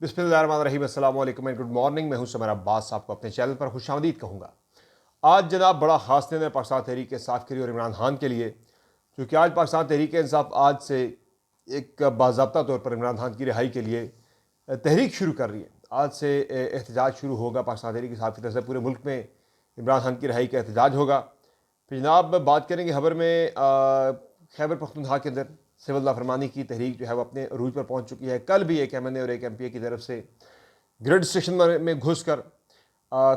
बिस्मिल्लाहिर्रहमानिर्रहीम, अस्सलाम वालेकुम एंड गुड मॉर्निंग। मैं हूं समर अब्बास, आपको अपने चैनल पर खुशामदीद कहूँगा। आज जनाब बड़ा ख़ास दिन है पाकिस्तान तहरीक इंसाफ के लिए और इमरान खान के लिए, क्योंकि आज पाकिस्तान तहरीक इंसाफ आज से एक बाज़ाब्ता तौर पर इमरान खान की रिहाई के लिए तहरीक शुरू कर रही है। आज से एहतजाज शुरू होगा पाकिस्तान तहरीक इंसाफ की तरफ से। पूरे मुल्क में इमरान खान की रिहाई का एहतजाज होगा। फिर जनाब बात करेंगे खबर में खैबर पख्तूनख्वा के अंदर सिविल नाफरमानी की तहरीक जो है वो अपने अरूज पर पहुंच चुकी है। कल भी एक MNA और एक MPA की तरफ से ग्रिड स्टेशन में घुस कर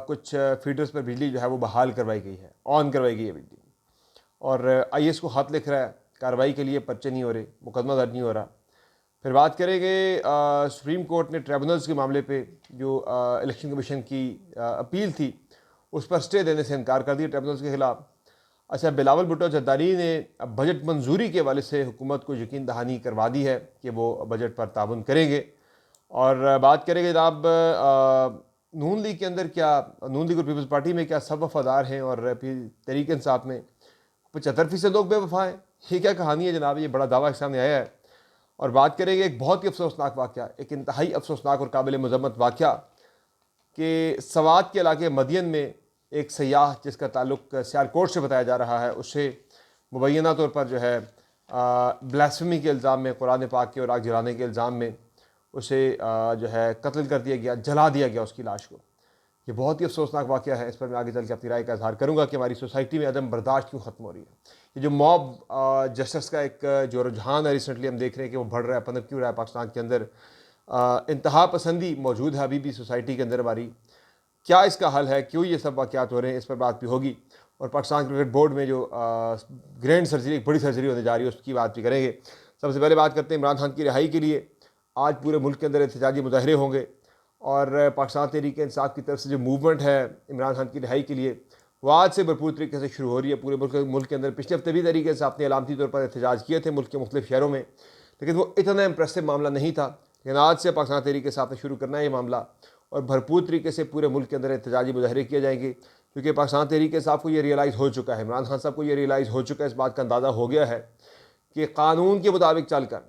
कुछ फीडर्स पर बिजली जो है वो बहाल करवाई गई है, ऑन करवाई गई है बिजली। और IAS को हाथ लिख रहा है, कार्रवाई के लिए पर्चे नहीं हो रहे, मुकदमा दर्ज नहीं हो रहा। फिर बात करेंगे सुप्रीम कोर्ट ने ट्रिब्यूनल्स के मामले पे जो इलेक्शन कमीशन की अपील थी उस पर स्टे देने से इनकार कर दिया ट्रिब्यूनल्स के खिलाफ। अच्छा, बिलावल भुट्टो जरदारी ने बजट मंजूरी के हवाले से हुकूमत को यकीन दहानी करवा दी है कि वो बजट पर ताउन करेंगे। और बात करेंगे जनाब नून लीग के अंदर क्या, नून लीग और पीपल्स पार्टी में क्या सब वफादार हैं और फिर तहरीक इंसाफ में 75% लोग बेवफा हैं। ये क्या कहानी है जनाब, ये बड़ा दावा सामने आया है। और बात करेंगे एक बहुत ही अफसोसनाक वाक़या, एक इंतहाई अफसोसनाक और काबिल मज़म्मत वाक़या कि सवात के इलाके मदियन में एक सयाह जिसका ताल्लुक सियालकोट से बताया जा रहा है, उससे मुबैना तौर पर जो है ब्लास्फेमी के इल्ज़ाम में, कुरान पाक के और आग जलाने के इल्ज़ाम में उसे जो है कत्ल कर दिया गया, जला दिया गया उसकी लाश को। ये बहुत ही अफसोसनाक वाक़या है। इस पर मैं आगे चल के अपनी राय का इजहार करूँगा कि हमारी सोसाइटी में अदम बर्दाश्त क्यों ख़त्म हो रही है। ये जो मॉब जस्टिस का एक जो रुझान है रिसेंटली हम देख रहे हैं कि वो बढ़ रहा है, पनप क्यों रहा है पाकिस्तान के अंदर। इंतहा पसंदी मौजूद है अभी भी सोसाइटी के अंदर हमारी। क्या इसका हल है, क्यों ये सब वाक़यात हो रहे हैं, इस पर बात भी होगी। और पाकिस्तान क्रिकेट बोर्ड में जो ग्रैंड सर्जरी, एक बड़ी सर्जरी होने जा रही है, उसकी बात भी करेंगे। सबसे पहले बात करते हैं इमरान खान की रिहाई के लिए आज पूरे मुल्क के अंदर एहतजाजी मुजाहरे होंगे। और पाकिस्तान तहरीक इंसाफ की तरफ से जो मूवमेंट है इमरान खान की रिहाई के लिए, वो आज से भरपूर तरीके से शुरू हो रही है पूरे मुल्क के अंदर। पिछले हफ्ते भी तरीके से आपने अलामती तौर पर एहतजाज किए थे मुल्क के मुख्तलिफ शहरों में, लेकिन वो इतना इंप्रेसिव मामला नहीं था। लेकिन आज से पाकिस्तान तहरीक इंसाफ ने शुरू करना है ये मामला, और भरपूर तरीके से पूरे मुल्क के अंदर एहतजाजी मुजाहरे किए जाएंगे। क्योंकि पाकिस्तान तहरीक इंसाफ को ये रियलाइज़ हो चुका है, इमरान खान साहब को ये रियलाइज़ हो चुका है, इस बात का अंदाज़ा हो गया है कि कानून के मुताबिक चलकर,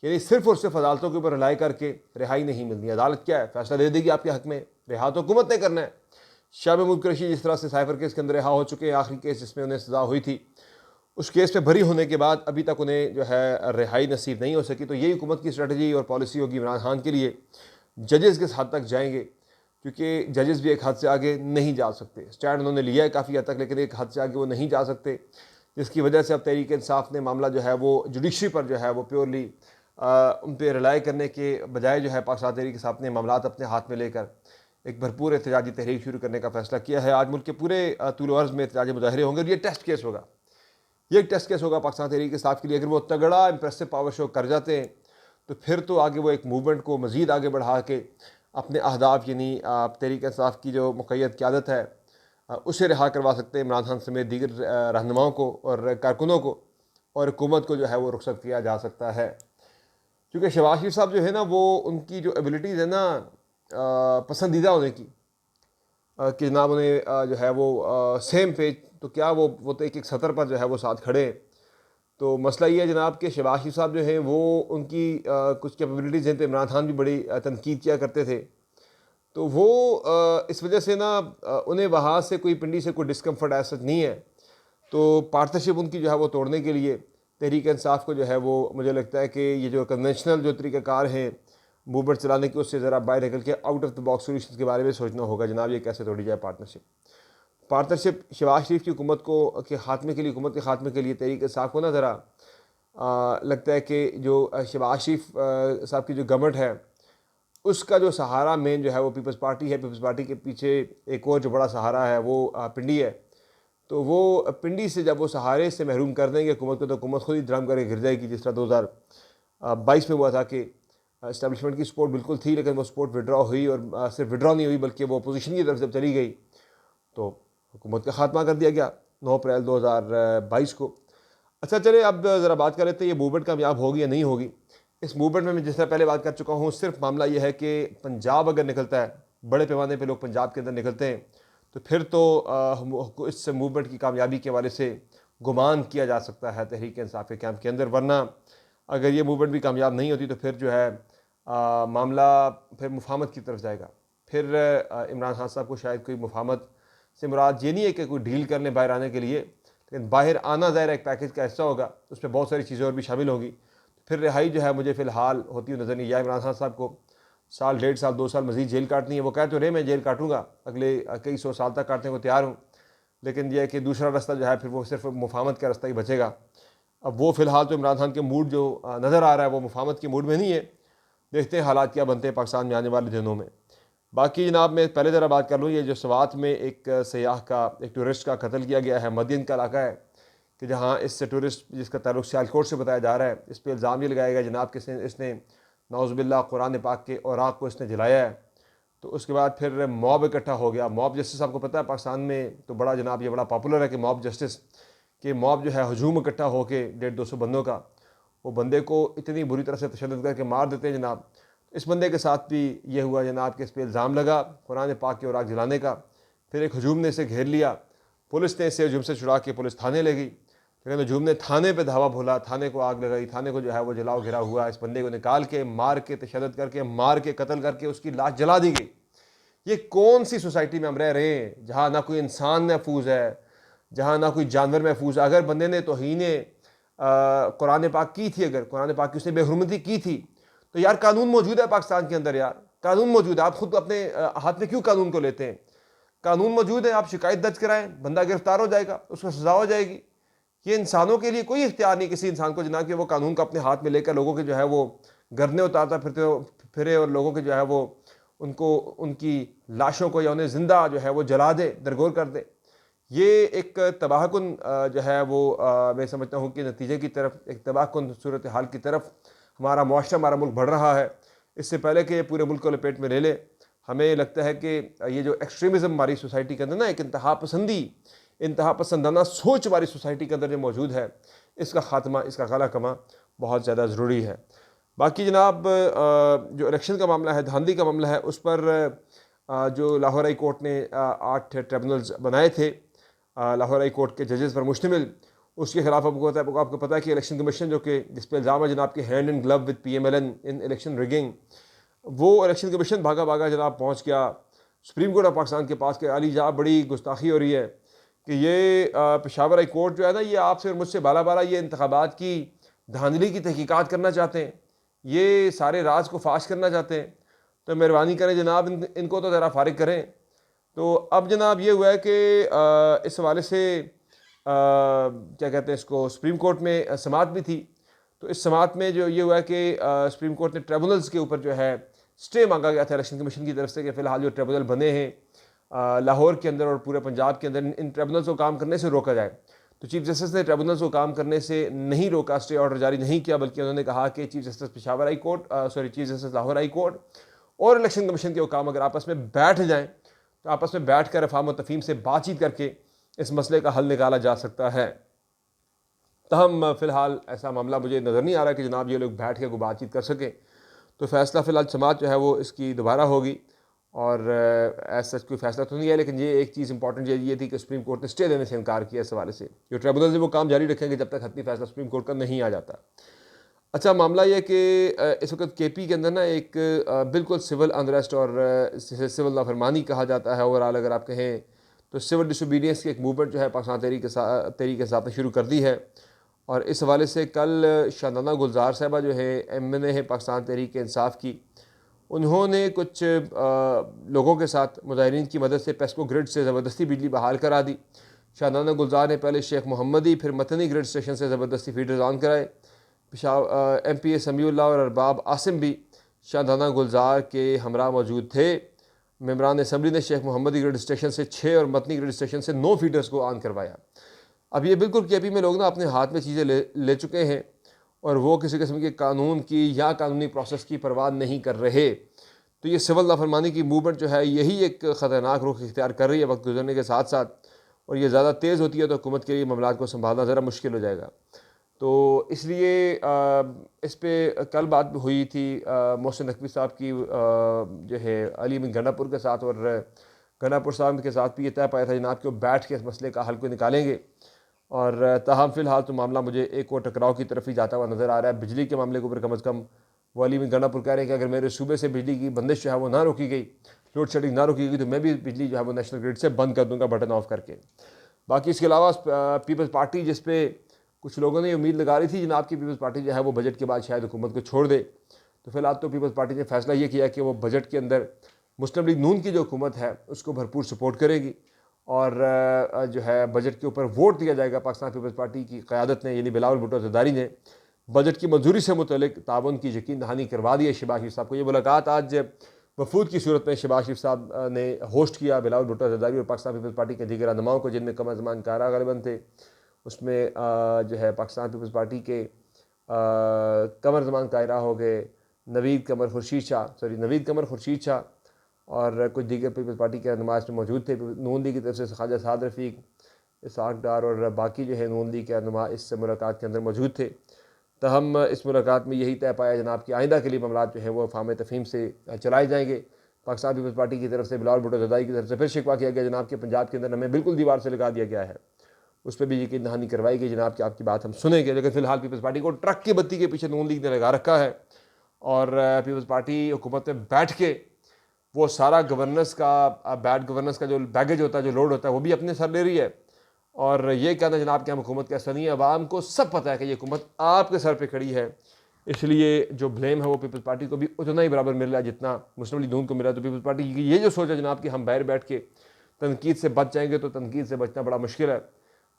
यानी सिर्फ और सिर्फ अदालतों के ऊपर रिलाई करके रिहाई नहीं मिलनी। अदालत क्या है, फैसला दे देगी आपके हक में, रिहा तो हुकूमत ने करना है। शाह महमूद कुरैशी जिस तरह से साइफर केस के अंदर रिहा हो चुके हैं, आखिरी केस जिसमें उन्हें सज़ा हुई थी, उस केस पे भरी होने के बाद अभी तक उन्हें जो है रिहाई नसीब नहीं हो सकी। तो यही हुकूमत की स्ट्रेटजी और पॉलिसी होगी इमरान खान के लिए। जजेस किस हद तक जाएंगे, क्योंकि जजेस भी एक हद से आगे नहीं जा सकते। स्टैंड उन्होंने लिया है काफ़ी हद तक, लेकिन एक हद से आगे वो नहीं जा सकते, जिसकी वजह से अब तहरीक इंसाफ ने मामला जो है वो जुडिशरी पर जो है वो प्योरली उन पर रिलाई करने के बजाय जो है पाकिस्तान तहरीक इंसाफ ने मामला अपने हाथ में लेकर एक भरपूर एहतजाजी तहरीक शुरू करने का फैसला किया है। आज मुल्क के पूरे तूल अर्ज़ में एहतजाजी मुजाहरे होंगे और ये टेस्ट केस होगा, ये एक टेस्ट केस होगा पाकिस्तान तहरीक इंसाफ के लिए। अगर वो तगड़ा इंप्रेसिव पावर शो कर जाते हैं तो फिर तो आगे वो एक मूवमेंट को मज़ीद आगे बढ़ा के अपने अहदाफ, यानी तहरीक इंसाफ की जो मुक़य्यद क़यादत है उसे रिहा करवा सकते हैं इमरान खान समेत दीगर रहनुमाओं को और कारकुनों को, और हुकूमत को जो है वो रुखसत किया जा सकता है। क्योंकि शहबाज शरीफ साहब जो है ना, वो उनकी जो एबिलिटीज़ है ना पसंदीदा होने की, कि जनाब उन्हें जो है वो सेम पेज, तो क्या वो तो एक एक सतर पर जो है वो साथ खड़े हैं। तो मसला ये है जनाब कि शहबाज शरीफ साहब जो हैं वो उनकी कुछ कैपेबिलिटीज़ हैं, तो इमरान खान भी बड़ी तनकीद किया करते थे। तो वो इस वजह से ना उन्हें वहाँ से कोई पिंडी से कोई डिस्कम्फर्ट ऐसा नहीं है। तो पार्टनरशिप उनकी जो है वो तोड़ने के लिए तहरीक इंसाफ को जो है वो, मुझे लगता है कि ये जो कन्वेंशनल जो तरीक़ाकार हैं मूवमेंट चलाने की, उससे ज़रा बाहर निकल के out of the box solution के बारे में सोचना होगा जनाब, ये कैसे तोड़ी जाए पार्टनरशिप शहबाज शरीफ की हुकूमत को के खात्मे के लिए, हुकूमत के खात्मे के लिए तहरीक इंसाफ को ना ज़रा लगता है कि जो शहबाज शरीफ साहब की जो गवर्नमेंट है उसका जो सहारा मेन जो है वो पीपल्स पार्टी है। पीपल्स पार्टी के पीछे एक और जो बड़ा सहारा है वो पिंडी है। तो वो पिंडी से जब वो सहारे से महरूम कर देंगे हुकूमत को, तो हुकूमत खुद ही ड्रम करके गिर जाएगी, जिस तरह 2022 में हुआ था कि इस्टेब्लिशमेंट की सपोर्ट बिल्कुल थी, लेकिन वो सपोर्ट विड्रॉ हुई, और सिर्फ विड्रॉ नहीं हुई बल्कि वो अपोजिशन की तरफ जब चली गई तो हुकूमत का खात्मा कर दिया गया 9 अप्रैल 2022 को। अच्छा चले, अब ज़रा बात कर लेते हैं ये मूवमेंट कामयाब होगी या नहीं होगी। इस मूवमेंट में मैं जिस तरह पहले बात कर चुका हूँ, सिर्फ मामला यह है कि पंजाब अगर निकलता है, बड़े पैमाने पे लोग पंजाब के अंदर निकलते हैं, तो फिर तो इस मूवमेंट की कामयाबी के हवाले से गुमान किया जा सकता है तहरीक इंसाफ के कैंप के अंदर। वरना अगर ये मूवमेंट भी कामयाब नहीं होती तो फिर जो है मामला फिर मुफाहमत की तरफ जाएगा। फिर इमरान खान साहब को शायद कोई मुफाहमत से मुराद ये नहीं है कि कोई डील कर लें बाहर आने के लिए, लेकिन बाहर आना ज़ाहिर एक पैकेज का हिस्सा होगा, उसमें बहुत सारी चीज़ें और भी शामिल होंगी। फिर रिहाई जो है मुझे फ़िलहाल होती हुई नज़र नहीं। या इमरान खान साहब को साल, 1.5 साल, 2 साल मज़ीद जेल काटनी है। वो कह तो रहे मैं जेल काटूँगा, अगले कई 100 साल तक काटने को तैयार हूँ, लेकिन यह है कि दूसरा रास्ता जो है फिर वो सिर्फ मुफाहमत का रास्ता ही बचेगा। अब वो फ़िलहाल तो इमरान खान के मूड जो नज़र आ रहा है वो मुफाहमत के मूड में नहीं है। देखते हैं हालात क्या बनते हैं पाकिस्तान में आने वाले दिनों में। बाकी जनाब मैं पहले ज़रा बात कर लूँ, ये जो सवात में एक सयाह का, एक टूरिस्ट का कत्ल किया गया है, मदीन का इलाका है कि जहाँ इस टूरिस्ट जिसका ताल्लुक सियालकोट से बताया जा रहा है, इस पर इल्ज़ाम ये लगाया गया जनाब कि इसने नाउज़ुबिल्लाह कुरान पाक के औराक को इसने जलाया है। तो उसके बाद फिर मॉब इकट्ठा हो गया। मॉब जस्टिस आपको पता है पाकिस्तान में तो बड़ा जनाब ये बड़ा पॉपुलर है कि मॉब जस्टिस के मॉब जो है हजूम इकट्ठा होकर 150-200 बंदों का, वो बंदे को इतनी बुरी तरह से तशद्दुद करके मार देते हैं जनाब। इस बंदे के साथ भी ये हुआ जनाब कि इस पर इल्ज़ाम लगा कुरान पाक के औराक जलाने का। फिर एक हजूम ने इसे घेर लिया, पुलिस ने इसे हजूम से छुड़ा के पुलिस थाने ले गई, लेकिन हजूम ने थाने पे धावा भोला, थाने को आग लगाई, थाने को जो है वो जलाओ घिरा हुआ। इस बंदे को निकाल के मार के तशद्दुद करके मार के कत्ल करके उसकी लाश जला दी गई। ये कौन सी सोसाइटी में हम रह रहे हैं जहाँ ना कोई इंसान महफूज है, जहाँ ना कोई जानवर महफूज है। अगर बंदे ने तौहीन कुरान पाक की थी, अगर कुरान पाक की उसने बेहुरमती की थी, तो यार कानून मौजूद है पाकिस्तान के अंदर, यार कानून मौजूद है। आप खुद अपने हाथ में क्यों कानून को लेते हैं? कानून मौजूद है, आप शिकायत दर्ज कराएं, बंदा गिरफ्तार हो जाएगा, उसको सजा हो जाएगी। ये इंसानों के लिए कोई इख्तियार नहीं किसी इंसान को जनाब कि वो कानून को अपने हाथ में लेकर लोगों के जो है वो गर्दनें उतारता फिरे और लोगों के जो है वो उनको उनकी लाशों को या उन्हें ज़िंदा जो है वो जला दे, दरगोर कर दे। ये एक तबाहकुन जो है वो मैं समझता हूँ कि नतीजे की तरफ, एक तबाहकुन सूरत हाल की तरफ हमारा मुआशरा, हमारा मुल्क बढ़ रहा है। इससे पहले कि पूरे मुल्क को लपेट में ले ले, हमें लगता है कि ये जो एक्सट्रीमिज़म हमारी सोसाइटी के अंदर ना, एक इंतहा पसंदी, इंतहा पसंदाना सोच हमारी सोसाइटी के अंदर जो मौजूद है, इसका ख़ात्मा, इसका काला कमा बहुत ज़्यादा ज़रूरी है। बाकी जनाब जो इलेक्शन का मामला है, धांधली का मामला है, उस पर जो लाहौर हाई कोर्ट ने 8 ट्रिब्यूनल्स बनाए थे लाहौर हाई कोर्ट के जजेस पर मुश्तमिल, उसके खिलाफ आपको पता है कि इलेक्शन कमीशन जो कि जिस पर इल्ज़ाम है जनाब के hand in glove with PMLN in election rigging, वो इलेक्शन कमीशन भागा भागा जनाब पहुँच गया सुप्रीम कोर्ट ऑफ पाकिस्तान के पास के अली जा बड़ी गुस्ताखी हो रही है कि ये पेशावर हाई कोर्ट जो है ना, ये आपसे और मुझसे बाला बाला ये इंतखाबात की धांधली की तहकीकात करना चाहते हैं, ये सारे राज को फाश करना चाहते हैं। तो मेहरबानी करें जनाब, इनको तो ज़रा फारिग करें। तो अब जनाब ये हुआ है कि इस हवाले से क्या कहते हैं इसको, सुप्रीम कोर्ट में समाअत भी थी। तो इस समाअत में जो ये हुआ है कि सुप्रीम कोर्ट ने ट्रिब्यूनल्स के ऊपर जो है स्टे मांगा गया था इलेक्शन कमीशन की तरफ से कि फ़िलहाल जो ट्रिब्यूनल बने हैं लाहौर के अंदर और पूरे पंजाब के अंदर, इन ट्रिब्यूनल्स को काम करने से रोका जाए। तो चीफ जस्टिस ने ट्रिब्यूनल्स को काम करने से नहीं रोका, स्टे ऑर्डर जारी नहीं किया, बल्कि उन्होंने कहा कि chief justice Peshawar high court chief justice Lahore high court और इलेक्शन कमीशन के काम अगर आपस में बैठ जाएँ तो आपस में बैठ कर अफ़ाम व तफ़हीम से बातचीत करके इस मसले का हल निकाला जा सकता है। तहम फ़िलहाल ऐसा मामला मुझे नज़र नहीं आ रहा कि जनाब ये लोग बैठ के कोई बातचीत कर सकें। तो फ़ैसला फ़िलहाल समाअत जो है वो इसकी दोबारा होगी और ऐसा कोई फ़ैसला तो नहीं है, लेकिन ये एक चीज़ इंपॉर्टेंट ये थी कि सुप्रीम कोर्ट ने स्टे देने से इनकार किया। इस हवाले से जो ट्रिब्यूनल है वो काम जारी रखेंगे जब तक हतमी फ़ैसला सुप्रीम कोर्ट का नहीं आ जाता। अच्छा मामला यह कि इस वक्त KP के अंदर ना एक बिल्कुल सिविल अनरेस्ट और सिविल नाफरमानी कहा जाता है ओवरऑल अगर आप कहें तो सिविल डिसोबीडियंस की एक मूवमेंट जो है पाकिस्तान तहरीक इंसाफ ने शुरू कर दी है। और इस हवाले से कल शादाना गुलजार साहबा जो है MNA है पाकिस्तान तहरीक इंसाफ की, उन्होंने कुछ लोगों के साथ मुजाहिरीन की मदद से पेस्को ग्रिड से ज़बरदस्ती बिजली बहाल करा दी। शादाना गुलजार ने पहले शेख मोहम्मदी फिर मतनी ग्रिड स्टेशन से ज़बरदस्ती फीडर्स ऑन कराए। MPA समीउल्लाह और अरबाब आसिम भी शादाना गुलजार के हमरा मौजूद थे। मेम्बरान असम्बली ने शेख मोहम्मदी ग्रिड स्टेशन से 6 और मतनी ग्रिड स्टेशन से 9 फीडर्स को ऑन करवाया। अब ये बिल्कुल KP में लोग ना अपने हाथ में चीज़ें ले चुके हैं और वो किसी किस्म के कानून की या कानूनी प्रोसेस की परवाह नहीं कर रहे। तो ये सिविल नाफरमानी की मूवमेंट जो है यही एक ख़तरनाक रुख इख्तियार कर रही है वक्त गुजरने के साथ साथ, और ये ज़्यादा तेज़ होती है तो हुकूमत के लिए मामलात को संभालना ज़रा मुश्किल हो जाएगा। तो इसलिए इस पर कल बात हुई थी मोहसिन नकवी साहब की जो है अली अमीन गंडापुर के साथ, और गंडापुर साहब के साथ भी ये तय पाया था जनाब कि वो बैठ के इस मसले का हल को निकालेंगे। और ताहम फ़िलहाल तो मामला मुझे एक और टकराव की तरफ ही जाता हुआ नज़र आ रहा है। बिजली के मामले के ऊपर कम अज़ कम वो अली में गंडापुर कह रहे हैं कि अगर मेरे सूबे से बिजली की बंदिश जो है वो ना रोकी गई, लोड शेडिंग ना रोकी गई, तो मैं भी बिजली जो है वो नेशनल ग्रिड से बंद कर दूंगा बटन ऑफ करके। बाकी इसके अलावा पीपल्स पार्टी, जिस पे कुछ लोगों ने उम्मीद लगा रही थी जनाब की पीपल्स पार्टी जो है वो बजट के बाद शायद हुकूमत को छोड़ दे, तो फिलहाल तो पीपल्स पार्टी ने फैसला ये किया कि वो बजट के अंदर मुस्लिम लीग नून की जो हुकूमत है उसको भरपूर सपोर्ट करेगी और जो है बजट के ऊपर वोट दिया जाएगा। पाकिस्तान पीपल्स पार्टी की क़यादत ने यानी बिलावल भुट्टो ज़रदारी ने बजट की मंजूरी से मुतल्लिक ताउन की यकीन दहानी करवा दी है शहबाज शरीफ साहब को। ये मुलाकात आज वफूद की सूरत में शहबाज शरीफ साहब ने होस्ट किया बिलावल भुट्टो ज़रदारी और पाकिस्तान पीपल्स पार्टी के दीगर रहनुमाओं को, जिनमें कमर ज़मान कारा गलबन थे। उसमें जो है पाकिस्तान पीपल्स पार्टी के कमर ज़मान कायरा हो गए, नवीद कमर खुर्शीद शाह और कुछ दीगर पीपल्स पार्टी के रहनुमा में मौजूद थे। नून लीग की तरफ से ख्वाजा साद रफ़ीक, इसाक डार और बाकी जो है नून लीग के रहनुमा इस मुलाकात के अंदर मौजूद थे। तो हम इस मुलाकात में यही तय पाया जनाब कि आइंदा के लिए मामला जो है वो फार्म तफहीम से चलाए जाएंगे। पाकिस्तान पीपल्स पार्टी की तरफ से बिलावल भुट्टो ज़रदारी की तरफ से फिर शिकवा किया गया जनाब कि पंजाब के अंदर हमें बिल्कुल दीवार से लगा दिया गया है, उस पर भी यकीन दहानी करवाई गई जनाब कि आपकी बात हम सुनेंगे। लेकिन फ़िलहाल पीपल्स पार्टी को ट्रक की बत्ती के पीछे नून लीग ने लगा रखा है और पीपल्स पार्टी हुकूमत में बैठ के वो सारा गवर्नेंस का बैड गवर्नेंस का जो बैगेज होता है, जो लोड होता है, वो भी अपने सर ले रही है। और ये कहना जनाब कि हम हुकूमत का ऐसा नहीं है, अवाम को सब पता है कि ये हुकूमत आपके सर पे खड़ी है, इसलिए जो ब्लेम है वो पीपल्स पार्टी को भी उतना ही बराबर मिल रहा है जितना मुस्लिम लीग नून को मिल रहा है। तो पीपल्स पार्टी की ये जो सोच है जनाब कि हम बाहर बैठ के तनकीद से बच जाएंगे, तो तनकीद से बचना बड़ा मुश्किल है।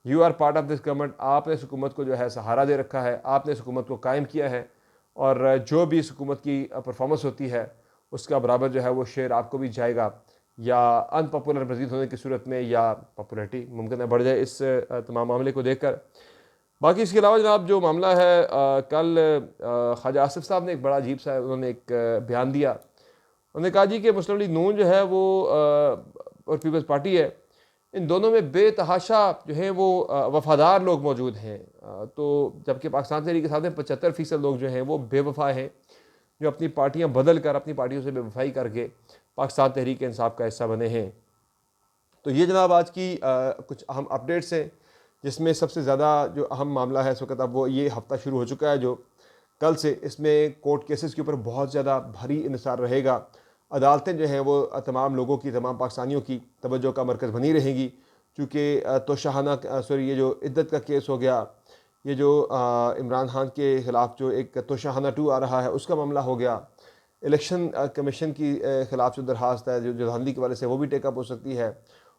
You are part of this government, आपने इस हुकूमत को जो है सहारा दे रखा है, आपने इस हुकूमत को कायम किया है और जो भी इस हुकूमत की परफॉर्मेंस होती है उसका बराबर जो है वो शेयर आपको भी जाएगा, या अनपॉपुलर मजीद होने की सूरत में या पॉपुलरिटी मुमकिन है बढ़ जाए इस तमाम मामले को देखकर। बाकी इसके अलावा जनाब जो मामला है कल ख्वाजा आसिफ साहब ने एक बड़ा अजीब सा उन्होंने एक बयान दिया। उन्होंने कहा जी कि मुस्लिम लीग नून जो है वो और पीपल्स पार्टी है, इन दोनों में बेतहाशा जो है वो वफ़ादार लोग मौजूद हैं। तो जबकि पाकिस्तान तहरीक के साथ में 75% लोग जो हैं वो बेवफा हैं, जो अपनी पार्टियां बदल कर अपनी पार्टियों से बेवफाई करके पाकिस्तान तहरीक इंसाफ का हिस्सा बने हैं। तो ये जनाब आज की कुछ अहम अपडेट्स हैं, जिसमें सबसे ज़्यादा जो अहम मामला है इस वक्त अब वो ये हफ़्ता शुरू हो चुका है जो कल से, इसमें कोर्ट केसेस के ऊपर बहुत ज़्यादा भारी इंहिसार रहेगा। अदालतें जो हैं वो तमाम लोगों की, तमाम पाकिस्तानियों की तवज्जो का मरकज़ बनी रहेंगी, चूँकि तोशाहाना ये जो इद्दत का केस हो गया, ये जो इमरान खान के ख़िलाफ़ जो एक तोशाहाना 2 आ रहा है उसका मामला हो गया, इलेक्शन कमीशन की ख़िलाफ़ जो दरख्वास्त है जो धांधली के वाले से वो भी टेकअप हो सकती है,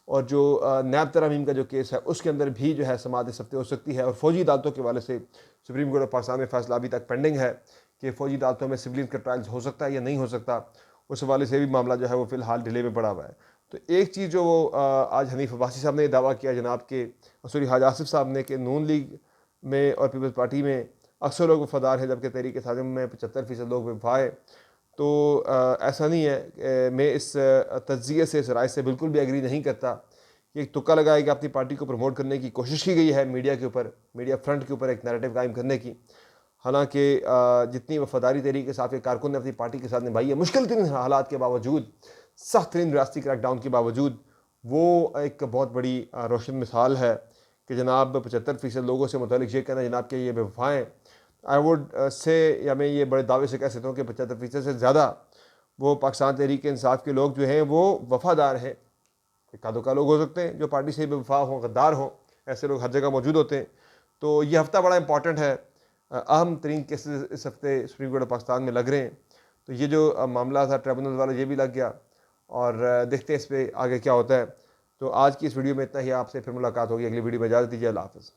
और जो नैब तरमीम का जो केस है उसके अंदर भी जो है समाअत इस हफ्ते हो सकती है। और फ़ौजी अदालतों के वाले से सुप्रीम कोर्ट ऑफ पाकिस्तान में फ़ैसला अभी तक पेंडिंग है कि फ़ौजी अदालतों में सिविलियन का ट्रायल्स हो सकता है या नहीं हो सकता, उस हवाले से भी मामला जो है वो फ़िलहाल डिले में पड़ा हुआ है। तो एक चीज़ जो वो आज हनीफ अब्बासी साहब ने दावा किया जनाब के ख्वाजा आसिफ साहब ने कि नून लीग में और पीपल्स पार्टी में अक्सर लोग वफादार हैं जबकि तहरीक इंसाफ में 75% लोग वफा है, तो ऐसा नहीं है। मैं इस तज्ज़िये से, इस राय से बिल्कुल भी एग्री नहीं करता कि एक तुक्का लगाया कि अपनी पार्टी को प्रमोट करने की कोशिश की गई है मीडिया के ऊपर, मीडिया फ्रंट के ऊपर एक नैरेटिव कायम करने की। हालांकि जितनी वफादारी तहरीक इंसाफ के कारकुन ने अपनी पार्टी के साथ निभाई है, मुश्किल तरीन हालात के बावजूद, सख्त तरीन रियासती क्रैकडाउन के बावजूद, वो एक बहुत बड़ी रोशन मिसाल है कि जनाब 75% लोगों से मुतालिक ये कहना जनाब कि ये बेवफाएँ, आई वुड से, या मैं ये बड़े दावे से कह सकता हूँ कि 75% से ज़्यादा वो पाकिस्तान तहरीक इंसाफ के लोग जो हैं वो वफ़ादार हैं। इक्का दुक्का लोग हो सकते हैं जो पार्टी से बेवफा हों, गद्दार हों, ऐसे लोग हर जगह मौजूद होते हैं। तो ये हफ़्ता बड़ा इंपॉर्टेंट है, अहम तरीन केसेस इस हफ्ते सुप्रीम कोर्ट ऑफ पाकिस्तान में लग रहे हैं। तो ये जो मामला था ट्रिब्यूनल वाला ये भी लग गया, और देखते हैं इस पर आगे क्या होता है। तो आज की इस वीडियो में इतना ही, आपसे फिर मुलाकात होगी अगली वीडियो में। इजाज़त दीजिए, अल्लाह हाफ़िज़।